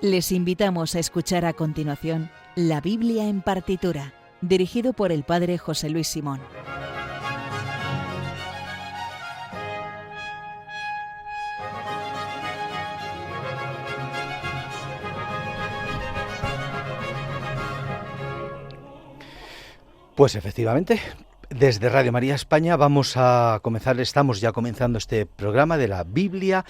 Les invitamos a escuchar a continuación La Biblia en partitura, dirigido por el padre José Luis Simón. Pues efectivamente, desde Radio María España estamos ya comenzando este programa de la Biblia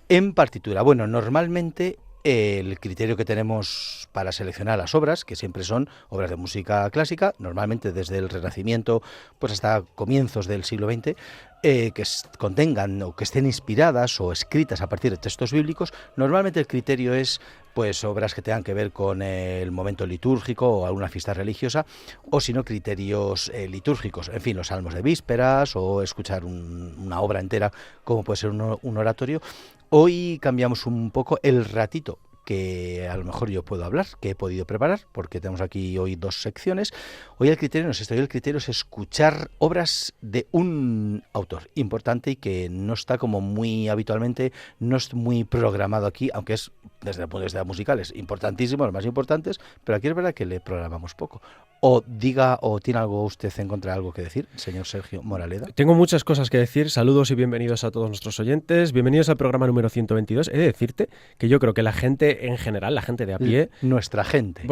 en partitura. Bueno, normalmente el criterio que tenemos para seleccionar las obras, que siempre son obras de música clásica, normalmente desde el Renacimiento pues hasta comienzos del siglo XX, que contengan o que estén inspiradas o escritas a partir de textos bíblicos, normalmente el criterio es pues obras que tengan que ver con el momento litúrgico o alguna fiesta religiosa, o si no criterios litúrgicos, en fin, los salmos de vísperas o escuchar una obra entera como puede ser un oratorio. Hoy cambiamos un poco el ratito que a lo mejor yo puedo hablar, que he podido preparar, porque tenemos aquí hoy dos secciones. Hoy el criterio no es esto, hoy el criterio es escuchar obras de un autor importante y que no está como muy habitualmente, no es muy programado aquí, aunque es desde el punto de vista musical es importantísimo, los más importantes, pero aquí es verdad que le programamos poco. O tiene algo usted en contra de algo que decir, señor Sergio Moraleda. Tengo muchas cosas que decir. Saludos y bienvenidos a todos nuestros oyentes. Bienvenidos al programa número 122. He de decirte que yo creo que la gente en general, la gente de a pie... Nuestra gente,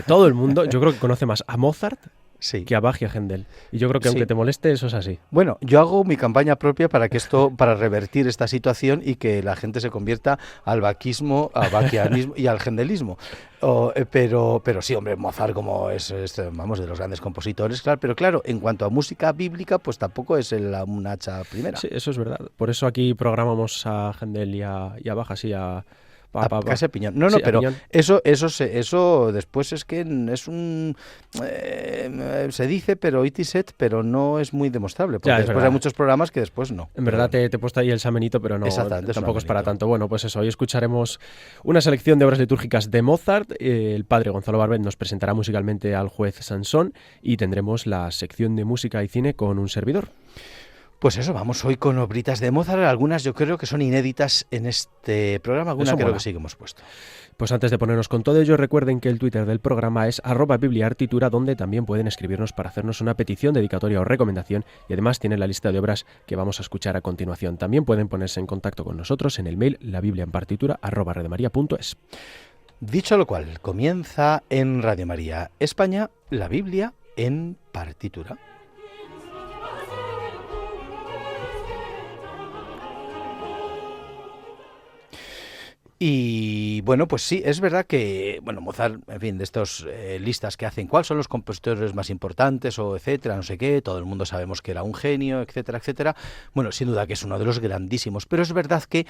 todo el mundo, yo creo que conoce más a Mozart sí, que a Bach y a Händel. Y yo creo que aunque te moleste, eso es así. Bueno, yo hago mi campaña propia para revertir esta situación y que la gente se convierta al baquismo, al baquianismo y al händelismo. Pero sí, hombre, Mozart como es vamos, de los grandes compositores, claro, pero claro, en cuanto a música bíblica, pues tampoco es una hacha primera. Sí, eso es verdad. Por eso aquí programamos a Händel y a Bach, así a casi a piñón. No, sí, pero piñón. eso después es que es un... se dice, pero itiset, pero no es muy demostrable, porque después verdad. hay muchos programas que después no. En verdad te he puesto ahí el samenito, pero no, tampoco es para tanto. Bueno, pues eso, hoy escucharemos una selección de obras litúrgicas de Mozart. El padre Gonzalo Barbet nos presentará musicalmente al juez Sansón y tendremos la sección de música y cine con un servidor. Pues eso, vamos hoy con obritas de Mozart, algunas yo creo que son inéditas en este programa, algunas creo que sí que hemos puesto. Pues antes de ponernos con todo ello, recuerden que el Twitter del programa es @bibliaartitura, donde también pueden escribirnos para hacernos una petición, dedicatoria o recomendación, y además tienen la lista de obras que vamos a escuchar a continuación. También pueden ponerse en contacto con nosotros en el mail labibliaenpartitura@radiomaria.es. Dicho lo cual, comienza en Radio María España, la Biblia en partitura. Y bueno, pues sí, es verdad que Mozart, en fin, de estos listas que hacen, ¿cuáles son los compositores más importantes o etcétera, no sé qué? Todo el mundo sabemos que era un genio, etcétera, etcétera. Bueno, sin duda que es uno de los grandísimos, pero es verdad que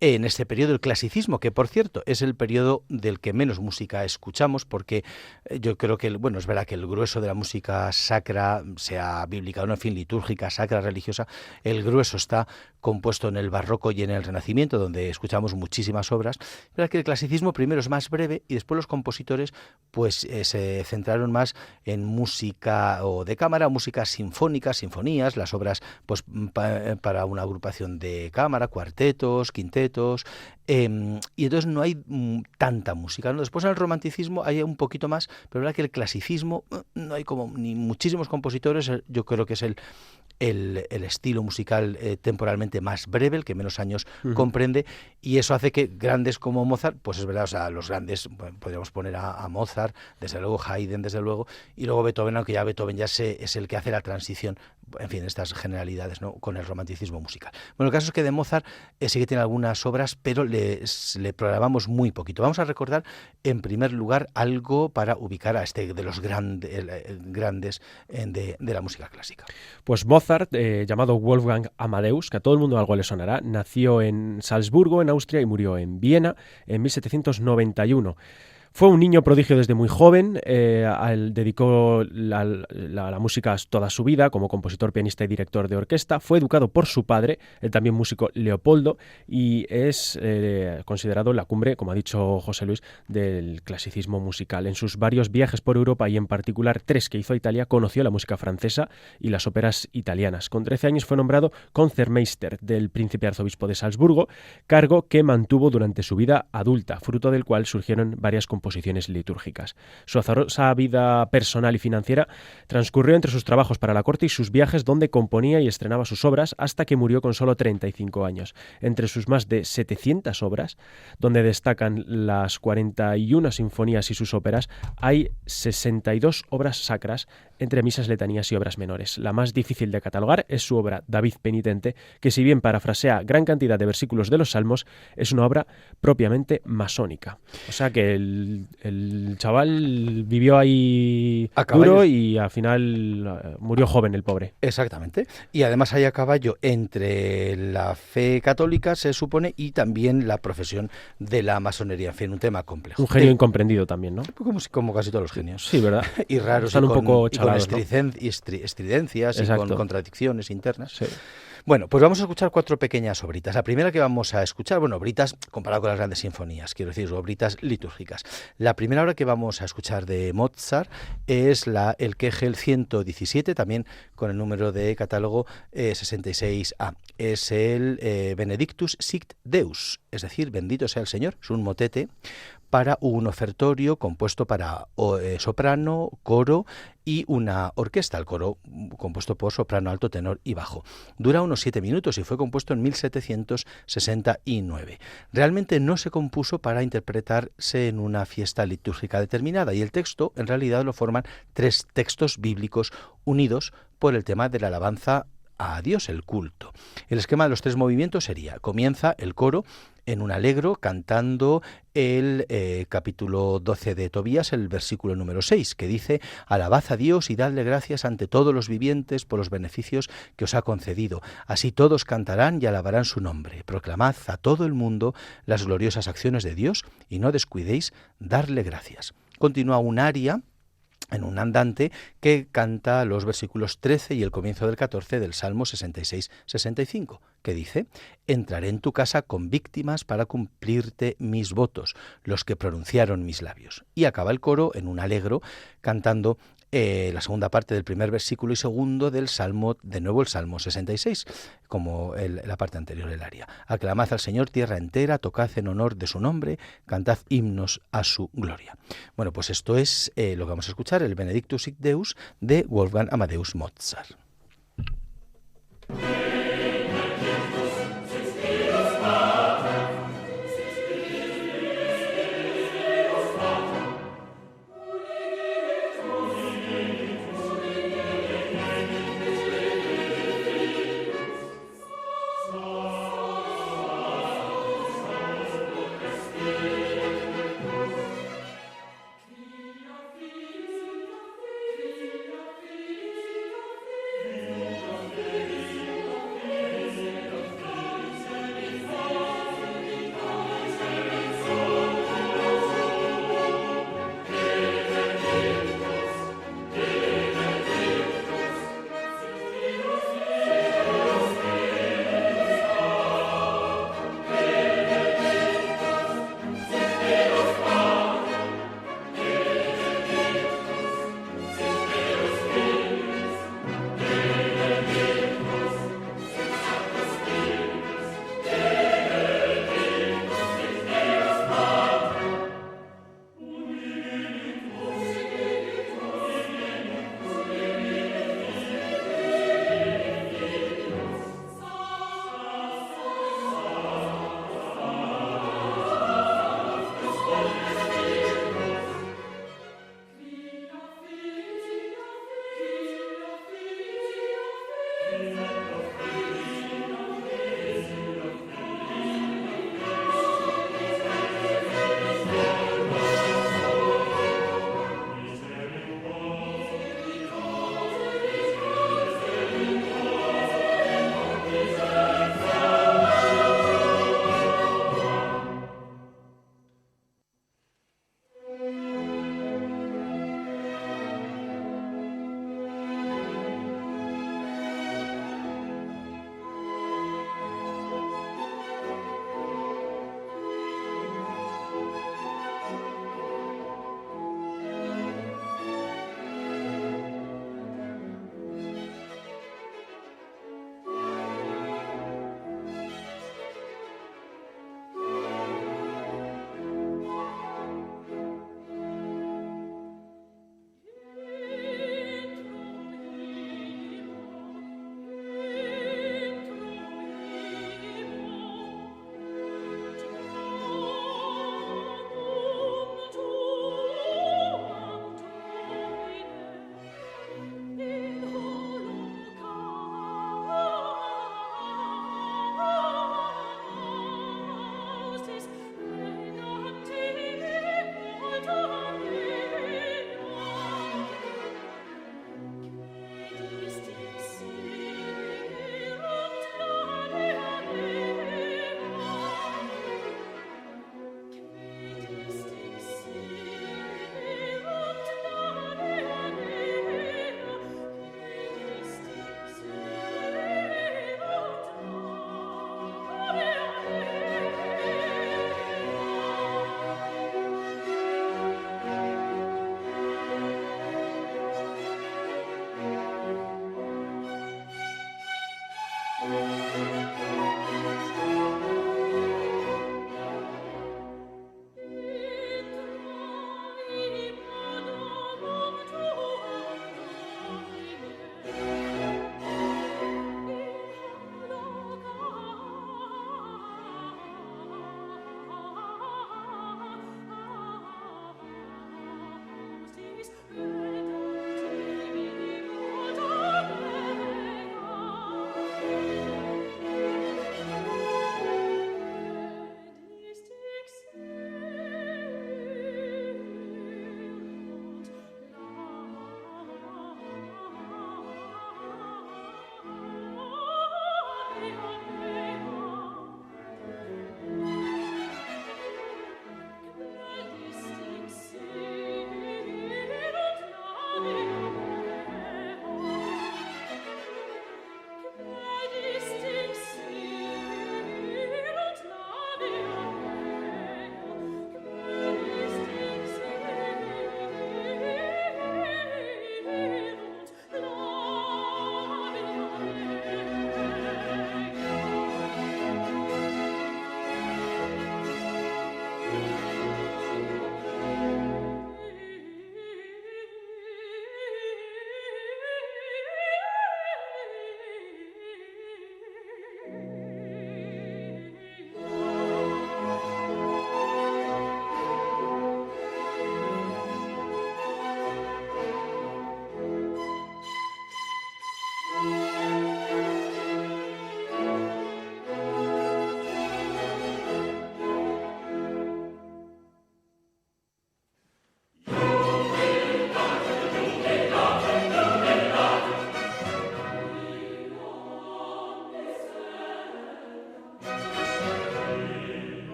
en este periodo del clasicismo, que por cierto es el periodo del que menos música escuchamos, porque yo creo que, es verdad que el grueso de la música sacra, sea bíblica o no, en fin, litúrgica, sacra, religiosa, el grueso está compuesto en el barroco y en el Renacimiento, donde escuchamos muchísimas obras. Es verdad que el clasicismo primero es más breve y después los compositores pues se centraron más en música o de cámara, música sinfónica, sinfonías, las obras pues para una agrupación de cámara, cuartetos, quintetos, y entonces no hay tanta música, ¿no? Después en el romanticismo hay un poquito más, pero es verdad que el clasicismo no hay como ni muchísimos compositores. Yo creo que es el estilo musical temporalmente más breve, el que menos años comprende, y eso hace que grandes como Mozart, pues es verdad, o sea, los grandes, podríamos poner a Mozart, desde luego Haydn, desde luego, y luego Beethoven, aunque ya Beethoven es el que hace la transición, en fin, estas generalidades, ¿no?, con el romanticismo musical. Bueno, el caso es que de Mozart sí que tiene algunas obras, pero le programamos muy poquito. Vamos a recordar, en primer lugar, algo para ubicar a este de los grandes de la música clásica. Pues Mozart, llamado Wolfgang Amadeus, que a todo el mundo algo le sonará, nació en Salzburgo, en Austria, y murió en Viena en 1791. Fue un niño prodigio desde muy joven, dedicó la música toda su vida como compositor, pianista y director de orquesta. Fue educado por su padre, el también músico Leopoldo, y es considerado la cumbre, como ha dicho José Luis, del clasicismo musical. En sus varios viajes por Europa y en particular 3 que hizo a Italia, conoció la música francesa y las óperas italianas. Con 13 años fue nombrado Concertmeister del príncipe arzobispo de Salzburgo, cargo que mantuvo durante su vida adulta, fruto del cual surgieron varias composiciones litúrgicas. Su azarosa vida personal y financiera transcurrió entre sus trabajos para la corte y sus viajes donde componía y estrenaba sus obras hasta que murió con solo 35 años. Entre sus más de 700 obras, donde destacan las 41 sinfonías y sus óperas, hay 62 obras sacras entre misas, letanías y obras menores. La más difícil de catalogar es su obra David Penitente, que si bien parafrasea gran cantidad de versículos de los Salmos, es una obra propiamente masónica. O sea que el chaval vivió ahí duro y al final murió joven el pobre. Exactamente. Y además hay a caballo entre la fe católica, se supone, y también la profesión de la masonería. En fin, un tema complejo. Un genio incomprendido también, ¿no? Como casi todos los genios. Sí, ¿verdad? Y raros. Están un poco chalados, estridencias y con contradicciones internas. Sí. Bueno, pues vamos a escuchar 4 pequeñas obritas. La primera que vamos a escuchar, bueno, obritas comparado con las grandes sinfonías, quiero decir, obritas litúrgicas. La primera obra que vamos a escuchar de Mozart es el Kegel 117, también con el número de catálogo 66A. Es el Benedictus Sic Deus, es decir, bendito sea el Señor. Es un motete para un ofertorio compuesto para soprano, coro y una orquesta, el coro compuesto por soprano, alto, tenor y bajo. Dura unos 7 minutos y fue compuesto en 1769. Realmente no se compuso para interpretarse en una fiesta litúrgica determinada y el texto en realidad lo forman 3 textos bíblicos unidos por el tema de la alabanza a Dios, el culto. El esquema de los 3 movimientos sería: comienza el coro en un allegro cantando el capítulo 12 de Tobías, el versículo número 6, que dice: alabad a Dios y dadle gracias ante todos los vivientes por los beneficios que os ha concedido. Así todos cantarán y alabarán su nombre. Proclamad a todo el mundo las gloriosas acciones de Dios y no descuidéis darle gracias. Continúa un aria en un andante que canta los versículos 13 y el comienzo del 14 del Salmo 66-65, que dice: entraré en tu casa con víctimas para cumplirte mis votos, los que pronunciaron mis labios. Y acaba el coro en un alegro cantando la segunda parte del primer versículo y segundo del Salmo, de nuevo el Salmo 66, como la parte anterior del aria. Aclamad al Señor tierra entera, tocad en honor de su nombre, cantad himnos a su gloria. Bueno, pues esto es lo que vamos a escuchar, el Benedictus Sic Deus de Wolfgang Amadeus Mozart.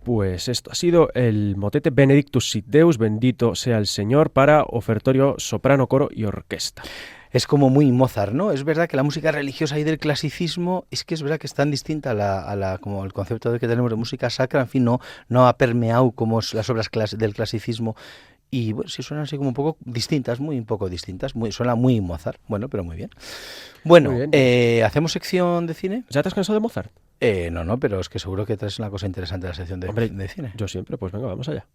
Pues esto ha sido el motete Benedictus sit Deus, bendito sea el Señor, para ofertorio, soprano, coro y orquesta. Es como muy Mozart, ¿no? Es verdad que la música religiosa y del clasicismo es verdad que es tan distinta a la como el concepto de que tenemos de música sacra, en fin, no ha permeado como las obras del clasicismo. Y bueno, sí suenan así como un poco distintas, muy un poco distintas, suena muy Mozart, bueno, pero muy bien. Bueno, muy bien. ¿Hacemos sección de cine? ¿Ya te has cansado de Mozart? No, pero es que seguro que traes una cosa interesante de la sección de cine. Yo siempre, pues venga, vamos allá.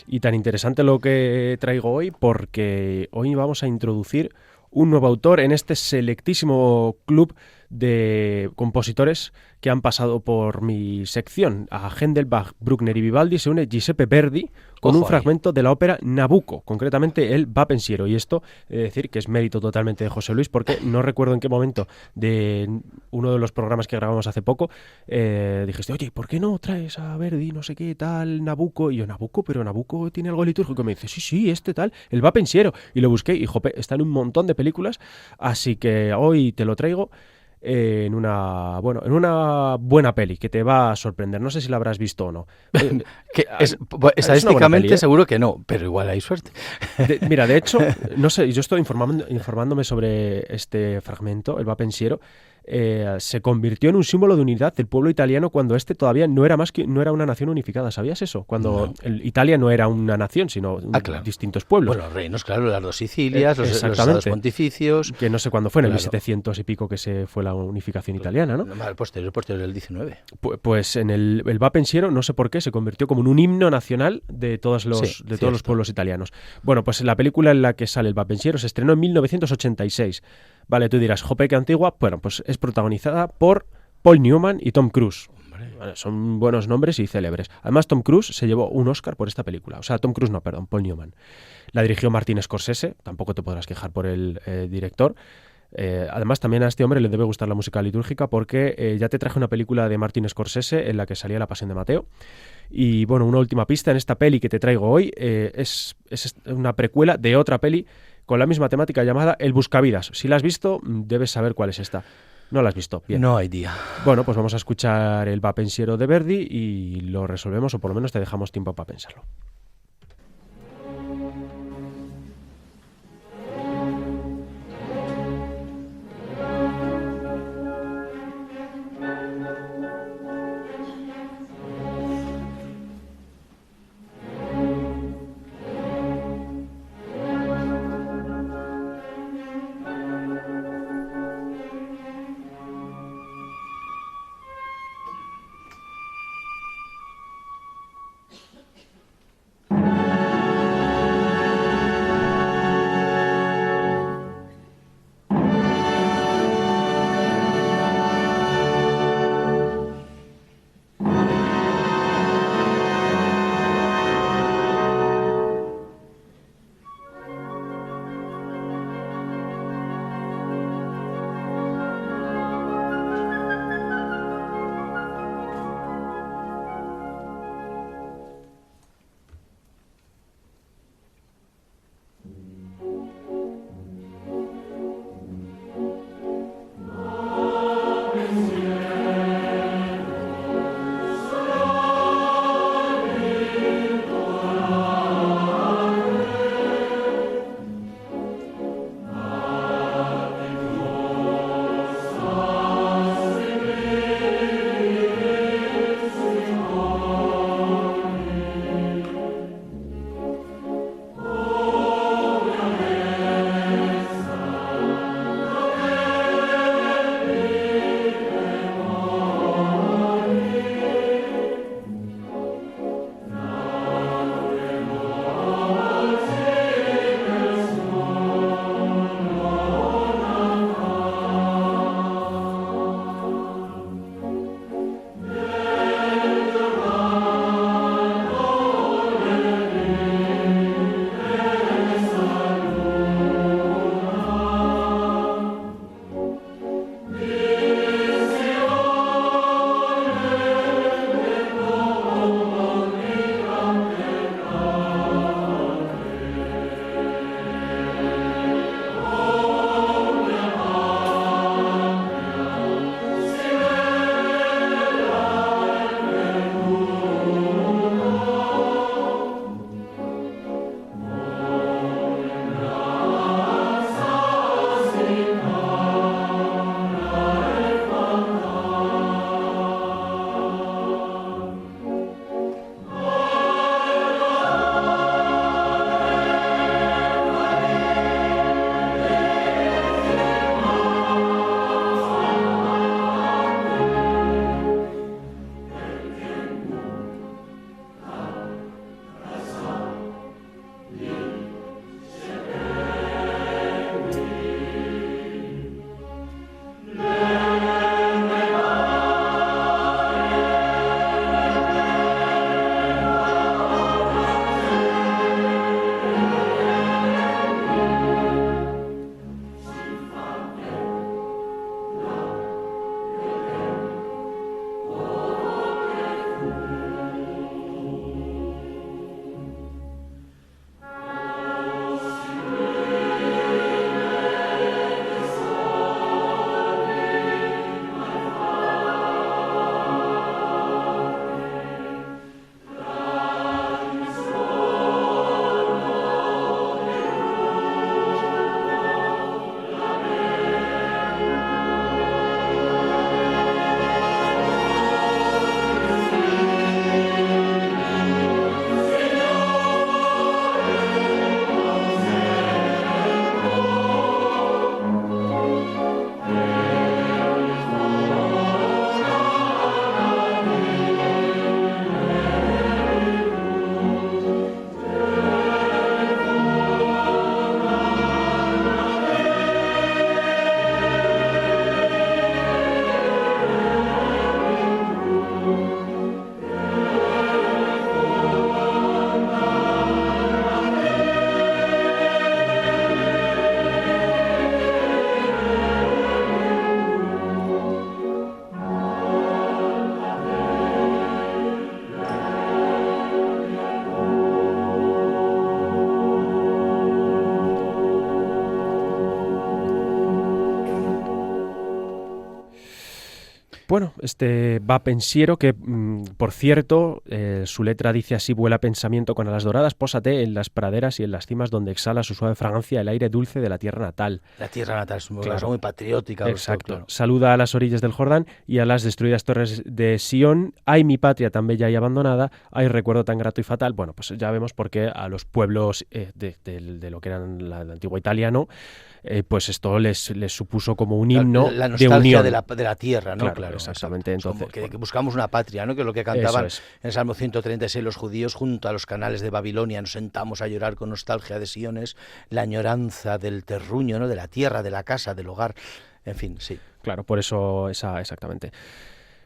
Y tan interesante lo que traigo hoy, porque hoy vamos a introducir un nuevo autor en este selectísimo club de compositores que han pasado por mi sección. A Händel, Bach, Bruckner y Vivaldi se une Giuseppe Verdi con un fragmento de la ópera Nabucco, concretamente el Va Pensiero. Y esto, decir que es mérito totalmente de José Luis, porque no recuerdo en qué momento de uno de los programas que grabamos hace poco dijiste, oye, ¿por qué no traes a Verdi, no sé qué, tal, Nabucco? Y yo, Nabucco, pero Nabucco tiene algo litúrgico. Y me dice, sí, este tal, el Va Pensiero. Y lo busqué y, jope, está en un montón de películas, así que hoy te lo traigo en una buena peli que te va a sorprender. No sé si la habrás visto o no. Estadísticamente peli, seguro que no, pero igual hay suerte. Mira, de hecho, no sé, yo estoy informándome sobre este fragmento, el Va Pensiero. Se convirtió en un símbolo de unidad del pueblo italiano cuando todavía no era una nación unificada. ¿Sabías eso? Cuando Italia no era una nación, sino distintos pueblos. Bueno, reinos, claro, las dos Sicilias, los estados pontificios. Que no sé cuándo fue, en el 1700 y pico que se fue la unificación italiana, ¿no? Posterior del 19. Pues en el Va Pensiero, no sé por qué, se convirtió como en un himno nacional de todos los pueblos italianos. Bueno, pues la película en la que sale el Va Pensiero se estrenó en 1986. Vale, tú dirás, jope, qué antigua. Bueno, pues es protagonizada por Paul Newman y Tom Cruise. Vale, son buenos nombres y célebres. Además, Tom Cruise se llevó un Oscar por esta película. O sea, Paul Newman. La dirigió Martin Scorsese, tampoco te podrás quejar por el director. Además, también a este hombre le debe gustar la música litúrgica porque ya te traje una película de Martin Scorsese en la que salía La Pasión de Mateo. Y bueno, una última pista en esta peli que te traigo hoy es una precuela de otra peli con la misma temática llamada El Buscavidas. Si la has visto, debes saber cuál es esta. ¿No la has visto? Bien. No hay día. Bueno, pues vamos a escuchar el Va Pensiero de Verdi y lo resolvemos, o por lo menos te dejamos tiempo para pensarlo. Bueno, este va pensiero que, por cierto, su letra dice así: vuela pensamiento con alas doradas, pósate en las praderas y en las cimas donde exhala su suave fragancia el aire dulce de la tierra natal. La tierra natal es muy patriótica. Exacto. Claro. Saluda a las orillas del Jordán y a las destruidas torres de Sion. Ay, mi patria tan bella y abandonada. Ay, recuerdo tan grato y fatal. Bueno, pues ya vemos por qué a los pueblos de lo que eran la antigua Italia, ¿no? Pues esto les supuso como un himno la nostalgia de unión. de la tierra, ¿no? Claro, exactamente. Entonces, que buscamos una patria, ¿no? Que es lo que cantaban en el Salmo 136 los judíos: junto a los canales de Babilonia nos sentamos a llorar con nostalgia de Siones, la añoranza del terruño, ¿no? De la tierra, de la casa, del hogar, en fin, sí. Claro, por eso exactamente.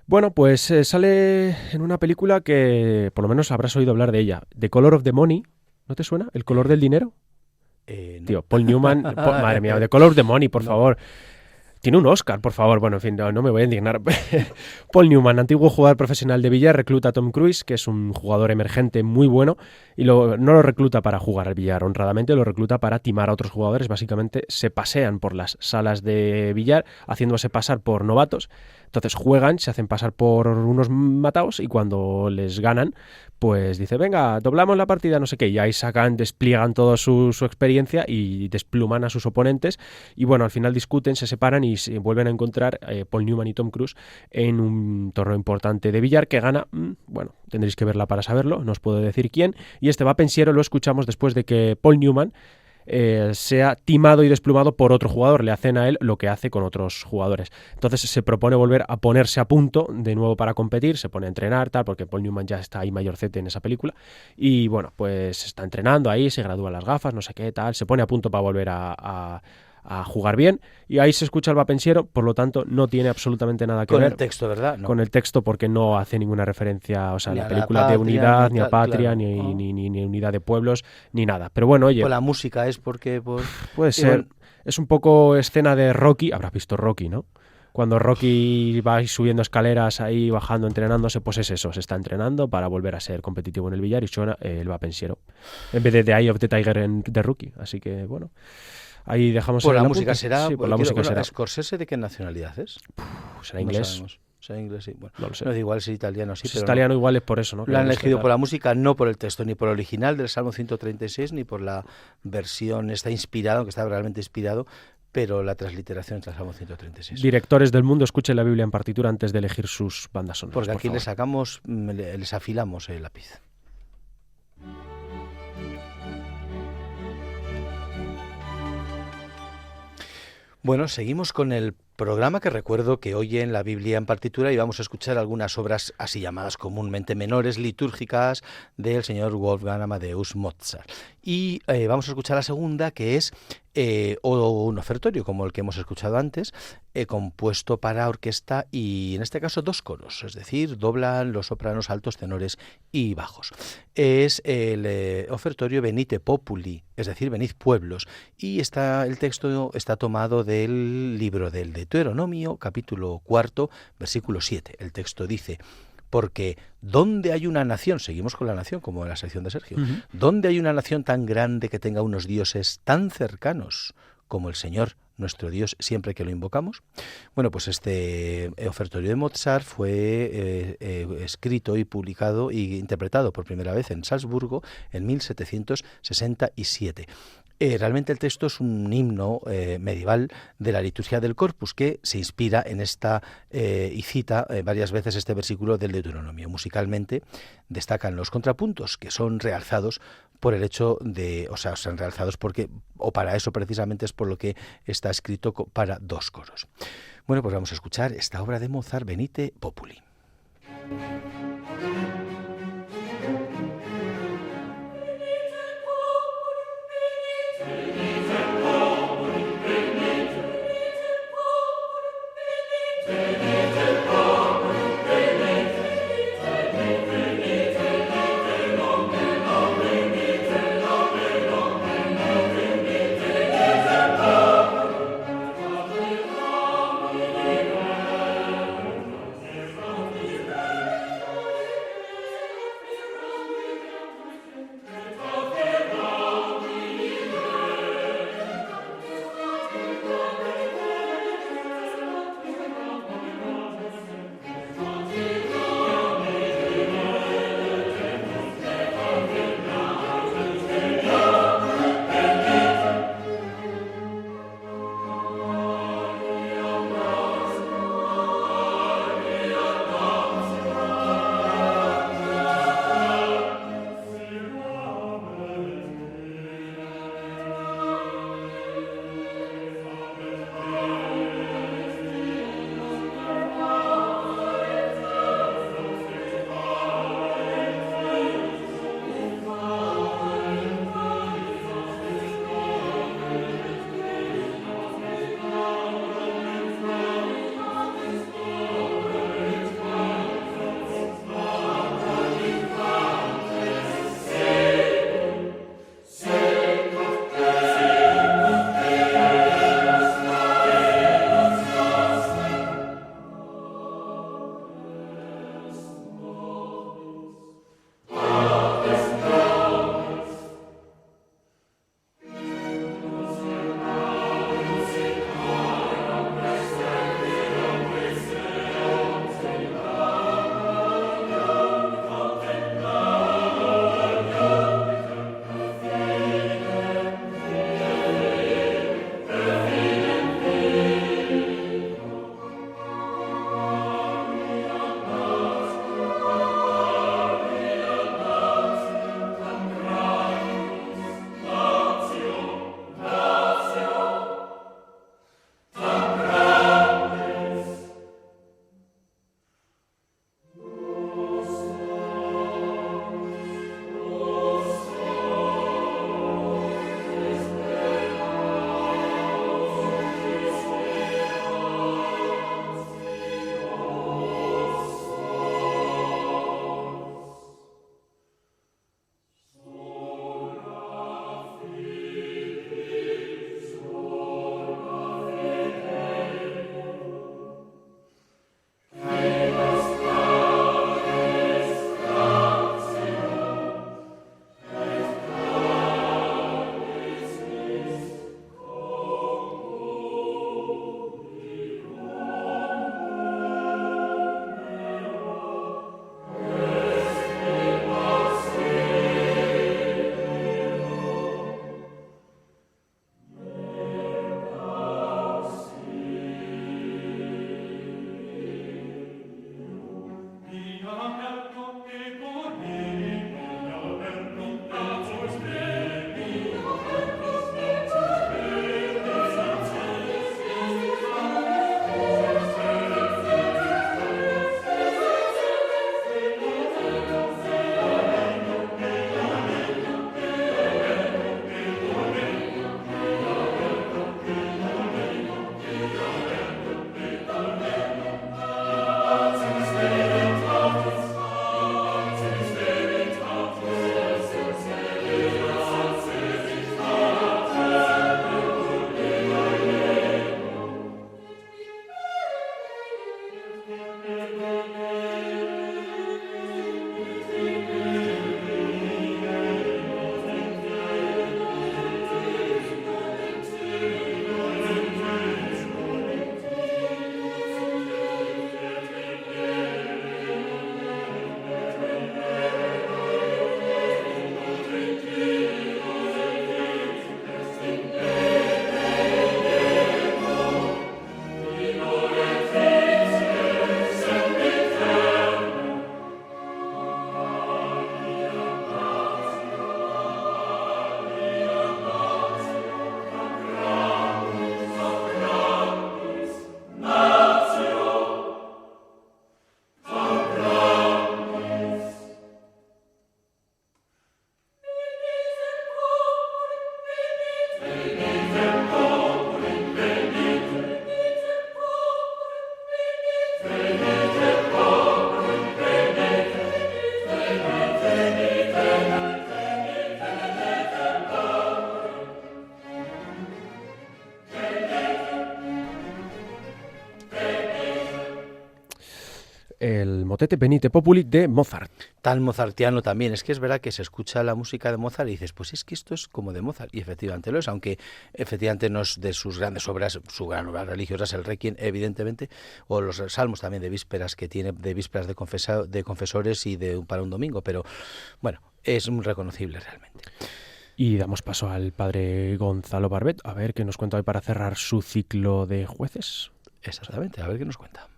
Bueno, pues sale en una película que por lo menos habrás oído hablar de ella, The Color of the Money. ¿No te suena? ¿El color del dinero? No. Tío, Paul Newman, madre mía, The Color of the Money, por favor. Tiene un Oscar, por favor. Bueno, en fin, no me voy a indignar. Paul Newman, antiguo jugador profesional de billar, recluta a Tom Cruise, que es un jugador emergente muy bueno, y no lo recluta para jugar al billar honradamente, lo recluta para timar a otros jugadores. Básicamente se pasean por las salas de billar haciéndose pasar por novatos. Entonces juegan, se hacen pasar por unos mataos y cuando les ganan, pues dice: venga, doblamos la partida, no sé qué, y ahí despliegan toda su experiencia y despluman a sus oponentes. Y bueno, al final discuten, se separan y se vuelven a encontrar Paul Newman y Tom Cruise en un torneo importante de billar que gana, bueno, tendréis que verla para saberlo, no os puedo decir quién. Y este va pensiero lo escuchamos después de que Paul Newman sea timado y desplumado por otro jugador. Le hacen a él lo que hace con otros jugadores. Entonces se propone volver a ponerse a punto de nuevo para competir, se pone a entrenar, tal, porque Paul Newman ya está ahí mayorcete en esa película. Y bueno, pues está entrenando ahí, se gradúa las gafas, no sé qué, tal, se pone a punto para volver a jugar bien, y ahí se escucha el vapensiero, por lo tanto no tiene absolutamente nada que ver con el texto, ¿verdad? No. Con el texto, porque no hace ninguna referencia, o sea, ni la a película la de patria, unidad, ni ni a tal, patria, claro. ni unidad de pueblos, ni nada. Pero bueno, oye, pues la música es porque puede ser, es un poco escena de Rocky. Habrás visto Rocky, ¿no? Cuando Rocky va subiendo escaleras, ahí bajando, entrenándose, pues es eso, se está entrenando para volver a ser competitivo en el billar y suena el vapensiero en vez de The Eye of the Tiger de Rookie. Así que bueno, ahí dejamos por el la música será. Sí, por la música será. ¿Scorsese de qué nacionalidad es? Será inglés. No será inglés, sí. Bueno, no lo sé. No, igual es italiano, sí. Si es italiano, igual es por eso, ¿no? Lo han elegido por la música, no por el texto, ni por el original del Salmo 136, ni por la versión. Está inspirado, aunque está realmente inspirado, pero la transliteración es del Salmo 136. Directores del mundo, escuchen la Biblia en partitura antes de elegir sus bandas sonoras. Porque aquí les afilamos el lápiz. Bueno, seguimos con el programa, que recuerdo que hoy en la Biblia en partitura íbamos a escuchar algunas obras así llamadas comúnmente menores, litúrgicas, del señor Wolfgang Amadeus Mozart. Y vamos a escuchar la segunda, que es un ofertorio, como el que hemos escuchado antes, compuesto para orquesta y en este caso 2 coros, es decir, doblan los sopranos, altos, tenores y bajos. Es el ofertorio Venite Populi, es decir, venid pueblos, y el texto está tomado del libro del Deuteronomio, capítulo 4, versículo 7. El texto dice: porque ¿dónde hay una nación? Seguimos con la nación, como en la sección de Sergio. ¿Dónde hay una nación tan grande que tenga unos dioses tan cercanos como el Señor, nuestro Dios, siempre que lo invocamos? Bueno, pues este ofertorio de Mozart fue escrito y publicado y interpretado por primera vez en Salzburgo en 1767. Realmente el texto es un himno medieval de la liturgia del Corpus, que se inspira en esta y cita varias veces este versículo del Deuteronomio. Musicalmente destacan los contrapuntos, que son realzados por el hecho de, o sea, son realzados porque, o para eso precisamente es por lo que está escrito para 2 coros. Bueno, pues vamos a escuchar esta obra de Mozart, Venite Populi. El motete Venite Populi de Mozart. Tan mozartiano también. Es que es verdad que se escucha la música de Mozart y dices, pues es que esto es como de Mozart. Y efectivamente lo es, aunque efectivamente no es de sus grandes obras, su gran obra religiosa es el Requiem, evidentemente, o los salmos también de vísperas que tiene, de vísperas de confesores y para un domingo, pero bueno, es muy reconocible realmente. Y damos paso al padre Gonzalo Barbet, a ver qué nos cuenta hoy para cerrar su ciclo de jueces. Exactamente, a ver qué nos cuenta.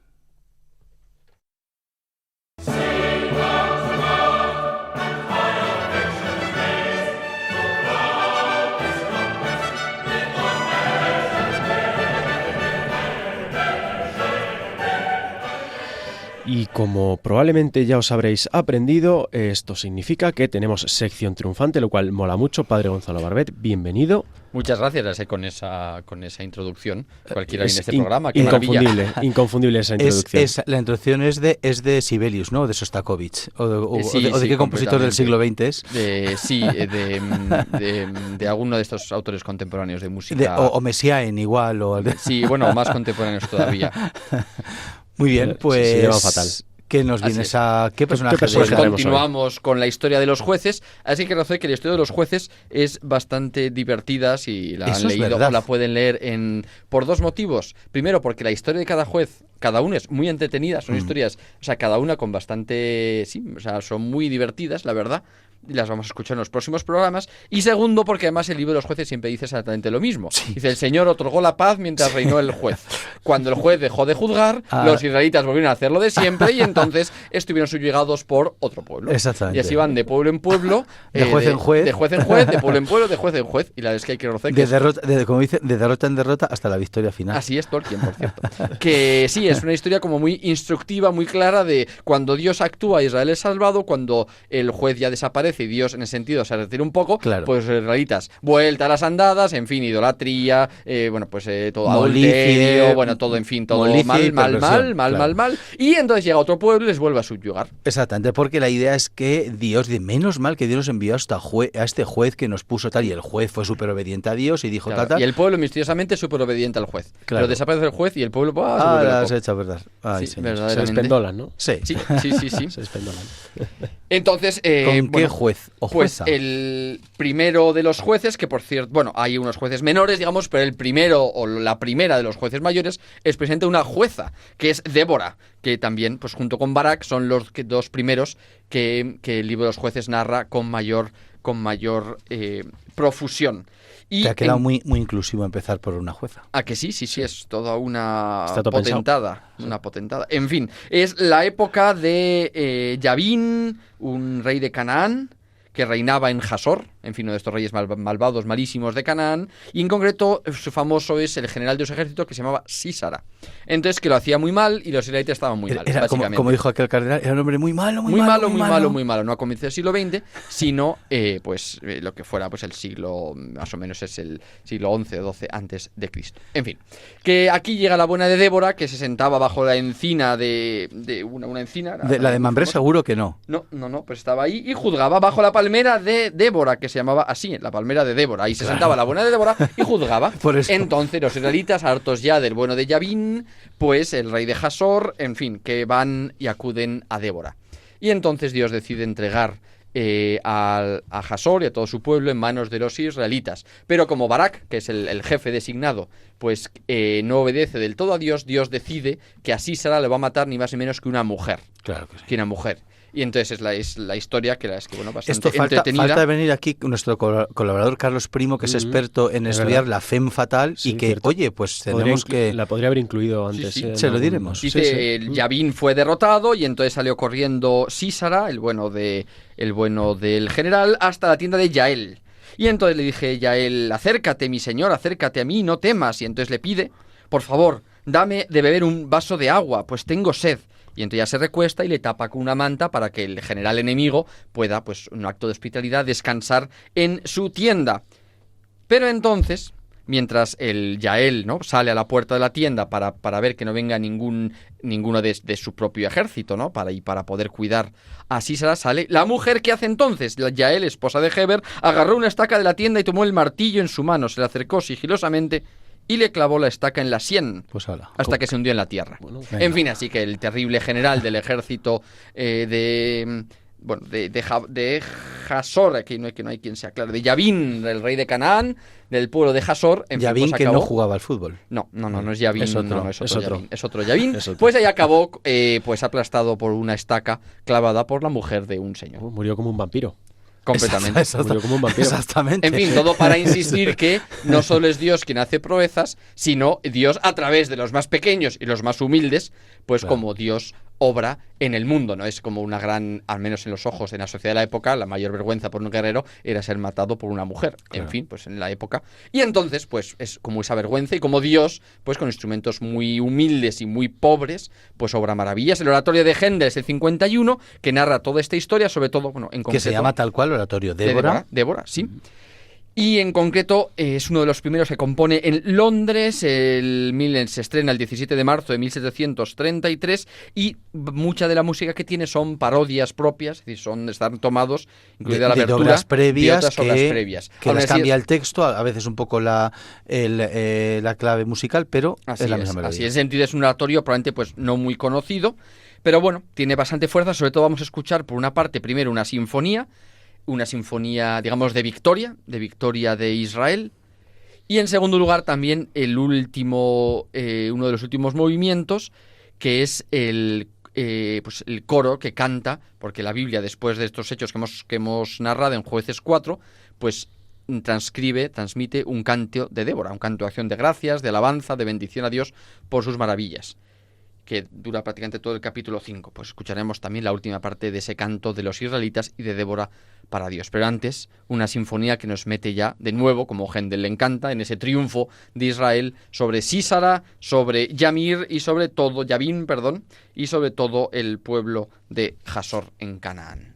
Y como probablemente ya os habréis aprendido, esto significa que tenemos sección triunfante, lo cual mola mucho. Padre Gonzalo Barbet, bienvenido. Muchas gracias con esa introducción. Cualquiera en este programa. Inconfundible esa introducción. La introducción es de Sibelius, ¿no? De Sostakovich. ¿O de qué compositor del siglo XX es? De alguno de estos autores contemporáneos de música. O Messiaen igual. Sí, bueno, más contemporáneos todavía. Muy bien, pues se lleva fatal. ¿Qué nos vienes a...? ¿Qué personaje pues continuamos con la historia de los jueces. Así que reconocer que la historia de los jueces es bastante divertida si la han leído o la pueden leer por dos motivos. Primero, porque la historia de cada juez, cada una es muy entretenida. Son historias, o sea, cada una con bastante... Sí, o sea, son muy divertidas, la verdad. Y las vamos a escuchar en los próximos programas. Y segundo, porque además el libro de los jueces siempre dice exactamente lo mismo. Sí. Dice, el Señor otorgó la paz mientras reinó el juez. Cuando el juez dejó de juzgar, los israelitas volvieron a hacer lo de siempre y entonces estuvieron subyugados por otro pueblo. Exactamente. Y así van de pueblo en pueblo, de juez en juez, de juez en juez, de pueblo en pueblo, de juez en juez. Y la verdad es que hay que reconocer que como dice, de derrota en derrota hasta la victoria final. Así es Tolkien, por cierto. Que sí, es una historia como muy instructiva, muy clara de cuando Dios actúa, Israel es salvado, cuando el juez ya desaparece y Dios en ese sentido se retira un poco, claro. Pues israelitas, vuelta a las andadas, en fin, idolatría, todo adulterio, todo, en fin, todo mal. Y entonces llega otro pueblo y les vuelve a subyugar. Exactamente, porque la idea es que menos mal que Dios nos envió a este juez que nos puso tal, y el juez fue súper obediente a Dios y dijo tal. Y el pueblo misteriosamente súper obediente al juez. Claro. Pero desaparece el juez y el pueblo... la has hecho, ¿verdad? Ay, sí, se despendolan, ¿no? Sí. Sí. Se despendolan. Entonces... ¿Con qué juez o jueza? Pues el primero de los jueces, que por cierto, hay unos jueces menores, digamos, pero el primero o la primera de los jueces mayores es precisamente una jueza, que es Débora, que también, pues junto con Barak, son los dos primeros que el libro de los jueces narra con mayor profusión. Y te ha quedado muy inclusivo empezar por una jueza. ¿A que sí? Sí, es toda una potentada. Una potentada. En fin, es la época de Yabín, un rey de Canaán, que reinaba en Jasor, en fin, uno de estos reyes malvados, malísimos de Canaán, y en concreto su famoso es el general de su ejército que se llamaba Sísara. Entonces, que lo hacía muy mal y los israelitas estaban muy mal. Era como dijo aquel cardenal, era un hombre muy malo. No a comienzos del siglo XX, sino lo que fuera pues el siglo, más o menos es el siglo XI o XII antes de Cristo. En fin, que aquí llega la buena de Débora, que se sentaba bajo la encina de una encina. La de Mambré seguro que no. No, pues estaba ahí y juzgaba bajo la palmera de Débora, que se llamaba así, la palmera de Débora. Ahí se sentaba la buena de Débora y juzgaba. Entonces los israelitas, hartos ya del bueno de Yabín, pues el rey de Jasor, en fin, que van y acuden a Débora. Y entonces Dios decide entregar a Jasor y a todo su pueblo en manos de los israelitas. Pero como Barak, que es el jefe designado, pues no obedece del todo a Dios, Dios decide que a Sísara le va a matar ni más ni menos que una mujer. Claro que sí. Que una mujer. Y entonces es la historia que bastante Esto entretenida. Falta venir aquí nuestro colaborador Carlos Primo, que es experto en estudiar la femme fatal, y que, cierto. Oye, pues tenemos que... La podría haber incluido antes. Sí. Se lo diremos. Dice, Yabín fue derrotado y entonces salió corriendo Sísara, el bueno del general, hasta la tienda de Yael. Y entonces le dije, Yael, acércate, mi señor, acércate a mí, no temas. Y entonces le pide, por favor, dame de beber un vaso de agua, pues tengo sed. Y entonces ya se recuesta y le tapa con una manta para que el general enemigo pueda, pues un acto de hospitalidad, descansar en su tienda. Pero entonces, mientras el Yael, ¿no?, sale a la puerta de la tienda para ver que no venga ninguno de su propio ejército, ¿no?, para poder cuidar a Sísara, sale la mujer. ¿Qué hace entonces? La Yael, esposa de Heber, agarró una estaca de la tienda y tomó el martillo en su mano, se le acercó sigilosamente y le clavó la estaca en la sien, hasta que se hundió en la tierra. Bueno, en fin, así que el terrible general del ejército de Jasor, que no hay quien sea claro, de Yabín, el rey de Canaán, del pueblo de Jasor. Yabín, que no jugaba al fútbol. No es Yabín, es otro Yabín. Pues ahí acabó pues aplastado por una estaca clavada por la mujer de un señor. Murió como un vampiro. Completamente. Murió como un vampiro. Exactamente. En fin, todo para insistir que no solo es Dios quien hace proezas, sino Dios a través de los más pequeños y los más humildes, pues claro, como Dios obra en el mundo, ¿no? Es como una gran, al menos en los ojos, en la sociedad de la época, la mayor vergüenza por un guerrero era ser matado por una mujer. Claro. En fin, pues en la época. Y entonces, pues es como esa vergüenza, y como Dios, pues con instrumentos muy humildes y muy pobres, pues obra maravillas. El oratorio de Händel es el 51, que narra toda esta historia, sobre todo, bueno, en concreto... Que se llama tal cual, oratorio Débora. Débora, sí. Y en concreto es uno de los primeros que compone en Londres, se estrena el 17 de marzo de 1733, y mucha de la música que tiene son parodias propias, es decir, están tomados, incluida la abertura, obras previas, de otras obras previas. Que les cambia el texto, a veces un poco la clave musical, pero es la misma melodía. Así, en ese sentido es un oratorio probablemente pues no muy conocido, pero bueno, tiene bastante fuerza. Sobre todo vamos a escuchar por una parte primero una sinfonía, digamos, de victoria de Israel, y en segundo lugar también uno de los últimos movimientos, que es el coro que canta, porque la Biblia, después de estos hechos que hemos narrado en Jueces 4, pues transmite un canto de Débora, un canto de acción de gracias, de alabanza, de bendición a Dios por sus maravillas, que dura prácticamente todo el capítulo 5. Pues escucharemos también la última parte de ese canto de los israelitas y de Débora para Dios. Pero antes, una sinfonía que nos mete ya de nuevo, como Händel le encanta, en ese triunfo de Israel sobre Sísara, sobre Yabín, y sobre todo el pueblo de Jasor en Canaán.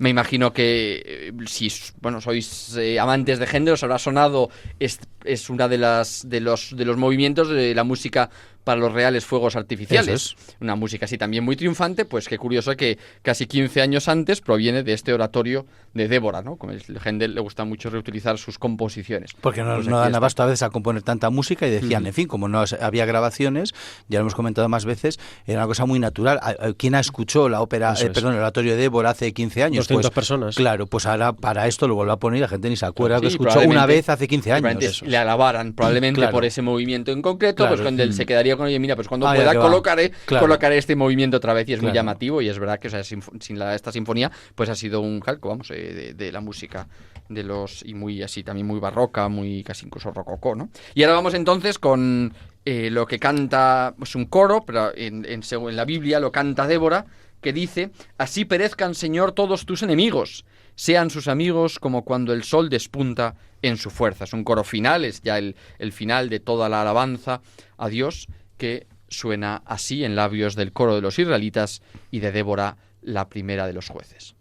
Me imagino que si sois amantes de género, os habrá sonado, es una de los movimientos de la música para los reales fuegos artificiales. Una música así también muy triunfante, pues qué curioso que casi 15 años antes proviene de este oratorio de Débora, ¿no? Como el Händel le gusta mucho reutilizar sus composiciones. Porque no dan abasto a veces a componer tanta música, y decían, en fin, como no había grabaciones, ya lo hemos comentado más veces, era una cosa muy natural. ¿Quién escuchó la ópera, el oratorio de Débora hace 15 años? 200 personas. Claro, pues ahora para esto lo vuelve a poner y la gente ni se acuerda que escuchó una vez hace 15 años. Le alabaran probablemente por ese movimiento en concreto, pues cuando él se quedaría con oye, mira, pues cuando pueda colocaré este movimiento otra vez, y es muy llamativo, y es verdad que esta sinfonía pues ha sido un calco, de la música de los, y muy así también muy barroca, muy casi incluso rococó, ¿no? Y ahora vamos entonces con lo que canta, pues un coro, pero en la Biblia lo canta Débora, que dice: así perezcan, Señor, todos tus enemigos, sean sus amigos como cuando el sol despunta en su fuerza. Es un coro final, es ya el final de toda la alabanza a Dios, que suena así en labios del coro de los israelitas y de Débora, la primera de los jueces.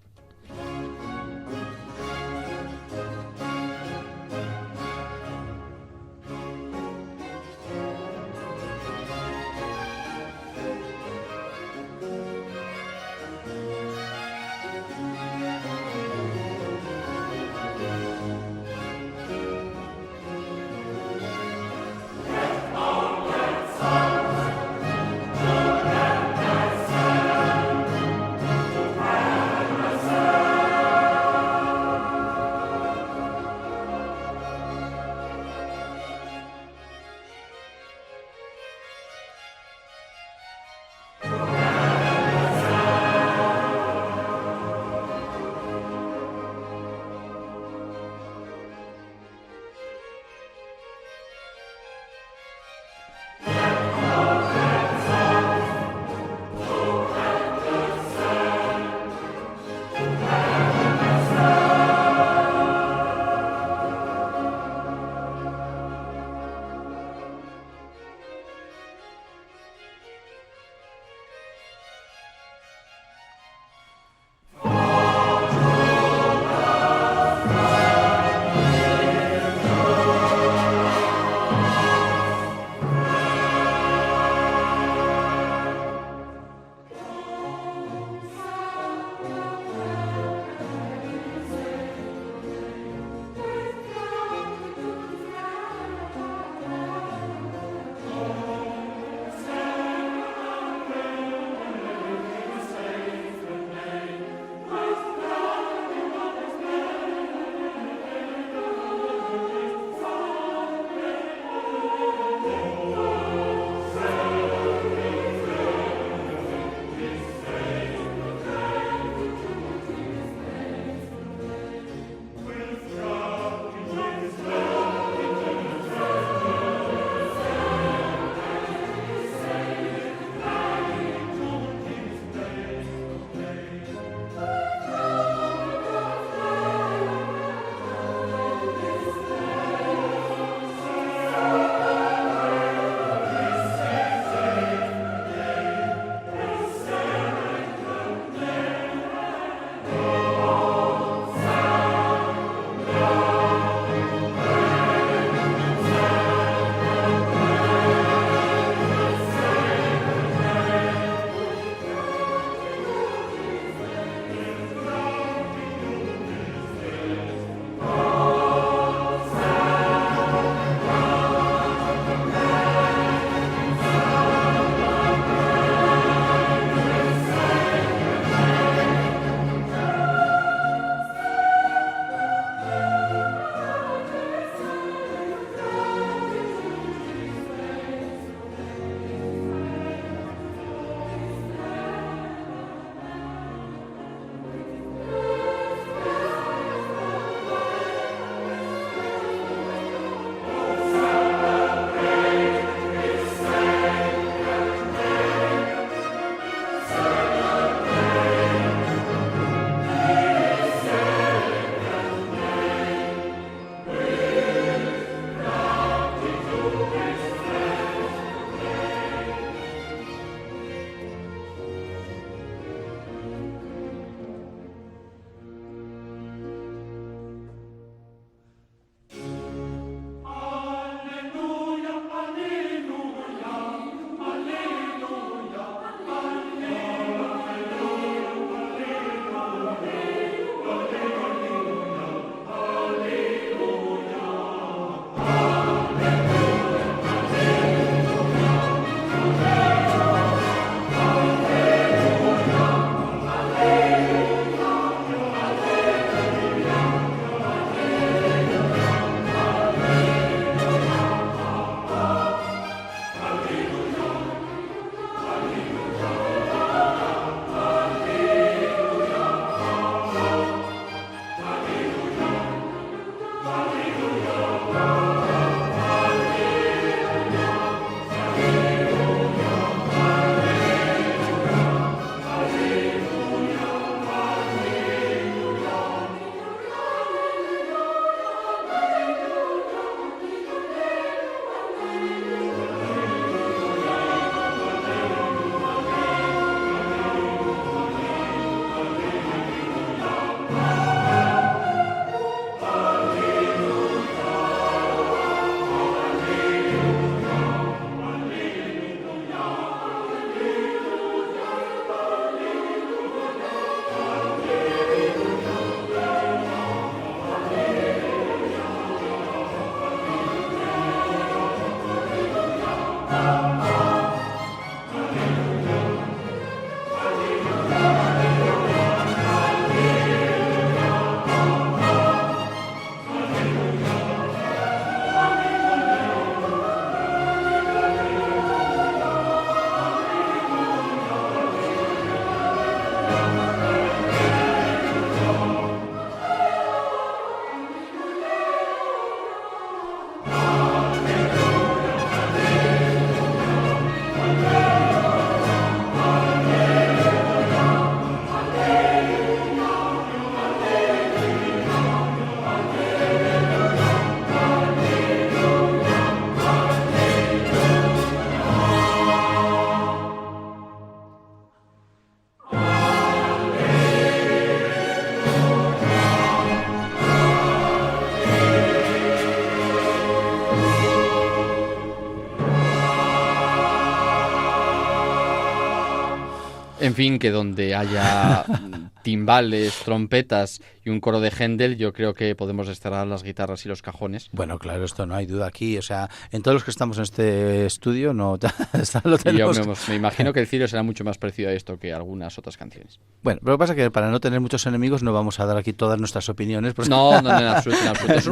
En fin, que donde haya timbales, trompetas y un coro de Händel, yo creo que podemos desterrar las guitarras y los cajones. Bueno, claro, esto no hay duda aquí. O sea, en todos los que estamos en este estudio, no lo tenemos. Yo me imagino que el Cirio será mucho más parecido a esto que algunas otras canciones. Bueno, pero lo que pasa es que para no tener muchos enemigos no vamos a dar aquí todas nuestras opiniones. No, en absoluto. Es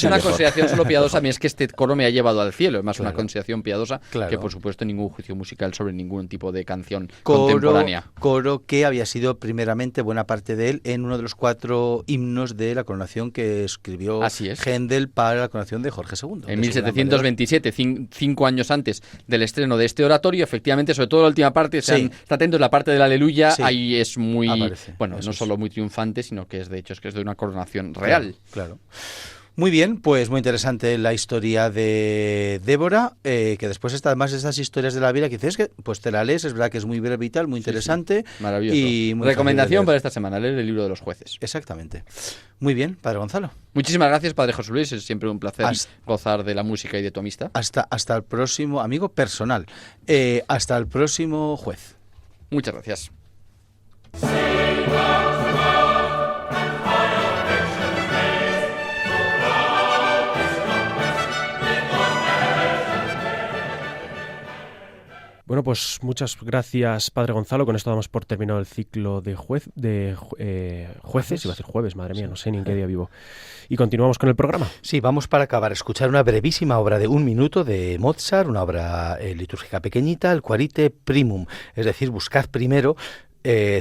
una consideración solo piadosa. A mí es que este coro me ha llevado al cielo. Es más una consideración piadosa que, por supuesto, ningún juicio musical sobre ningún tipo de canción contemporánea. Coro que había sido primeramente buena parte de él en uno de los 4 himnos de la coronación que escribió Händel para la coronación de Jorge II. En 1727, 5 años antes del estreno de este oratorio, efectivamente, sobre todo la última parte, está atento, la parte del Aleluya, ahí es muy, no solo muy triunfante, sino que es de hecho es de una coronación real. Claro. Muy bien, pues muy interesante la historia de Débora, que después está además de estas historias de la vida que dices que pues te la lees, es verdad que es muy breve y tal, muy interesante. Sí. Maravilloso. Y muy recomendación para esta semana, leer el libro de los jueces. Exactamente. Muy bien, Padre Gonzalo. Muchísimas gracias, Padre José Luis, es siempre un placer gozar de la música y de tu amistad. Hasta el próximo, amigo personal, hasta el próximo juez. Muchas gracias. Bueno, pues muchas gracias, Padre Gonzalo. Con esto damos por terminado el ciclo de jueces. Iba a decir jueves, madre mía, no sé ni en qué día vivo. Y continuamos con el programa. Sí, vamos para acabar a escuchar una brevísima obra de 1 minuto de Mozart, una obra litúrgica pequeñita, el Quarite Primum, es decir, buscad primero.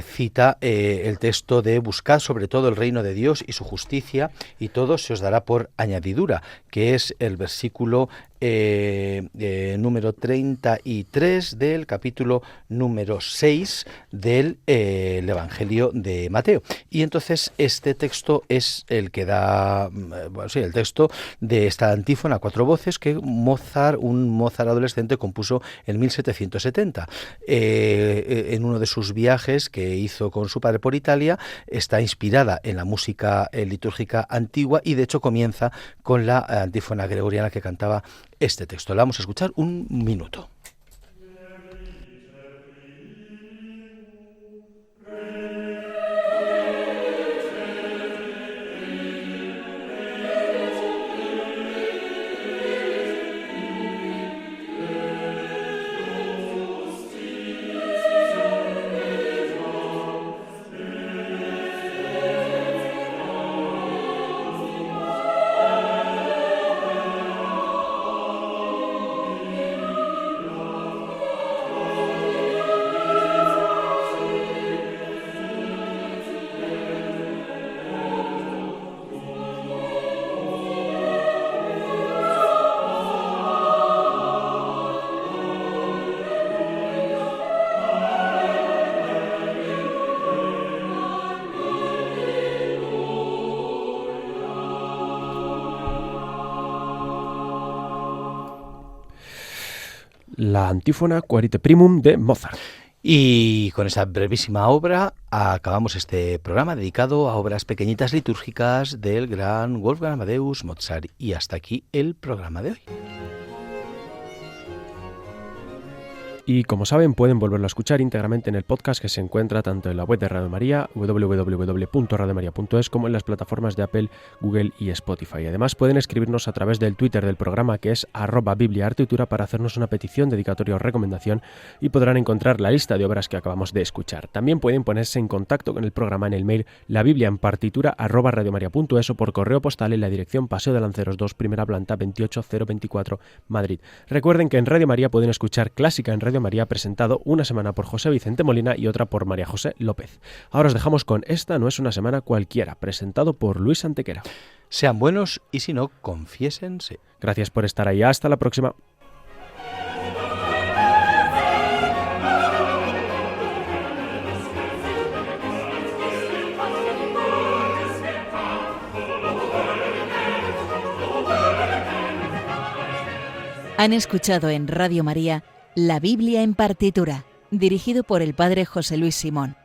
Cita el texto de buscad sobre todo el reino de Dios y su justicia y todo se os dará por añadidura, que es el versículo número 33 del capítulo número 6 del Evangelio de Mateo. Y entonces este texto es el que da, el texto de esta antífona a 4 voces que un Mozart adolescente compuso en 1770. En uno de sus viajes que hizo con su padre por Italia, está inspirada en la música litúrgica antigua y de hecho comienza con la antífona gregoriana que cantaba este texto. La vamos a escuchar 1 minuto. La antífona Quarite Primum de Mozart. Y con esa brevísima obra acabamos este programa dedicado a obras pequeñitas litúrgicas del gran Wolfgang Amadeus Mozart. Y hasta aquí el programa de hoy. Y como saben, pueden volverlo a escuchar íntegramente en el podcast que se encuentra tanto en la web de Radio María, www.radiomaria.es, como en las plataformas de Apple, Google y Spotify. Además, pueden escribirnos a través del Twitter del programa, que es @BibliaArtitura, para hacernos una petición, dedicatoria o recomendación, y podrán encontrar la lista de obras que acabamos de escuchar. También pueden ponerse en contacto con el programa en el mail labibliaenpartitura@radiomaria.es o por correo postal en la dirección Paseo de Lanceros 2, primera planta, 28024, Madrid. Recuerden que en Radio María pueden escuchar Clásica en Radio María, presentado una semana por José Vicente Molina y otra por María José López. Ahora os dejamos con Esta no es una semana cualquiera, presentado por Luis Antequera. Sean buenos y si no, confiésense. Gracias por estar ahí. Hasta la próxima. Han escuchado en Radio María La Biblia en partitura, dirigido por el Padre José Luis Simón.